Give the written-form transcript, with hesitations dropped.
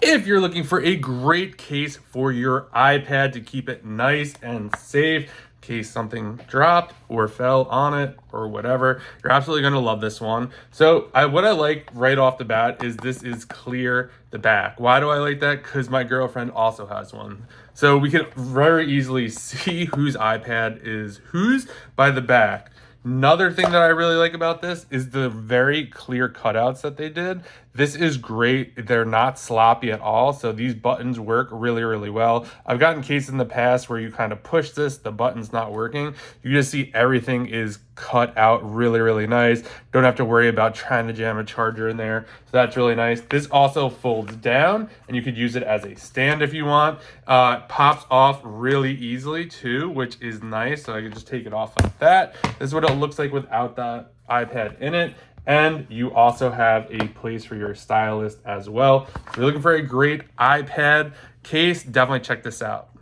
If you're looking for a great case for your iPad to keep it nice and safe, in case something dropped or fell on it or whatever, you're absolutely going to love this one. So what I like right off the bat is this is clear the back. Why do I like that? Because my girlfriend also has one. So we can very easily see whose iPad is whose by the back. Another thing that I really like about this is the very clear cutouts that they did. This is great. They're not sloppy at all. So these buttons work really, really well. I've gotten cases in the past where you kind of push this, the button's not working. You just see everything is cut out really, really nice. Don't have to worry about trying to jam a charger in there. So that's really nice. This also folds down and you could use it as a stand if you want. Pops off really easily too, which is nice. So I can just take it off like that. This is what it looks like without the iPad in it. And you also have a place for your stylus as well. If you're looking for a great iPad case, definitely check this out.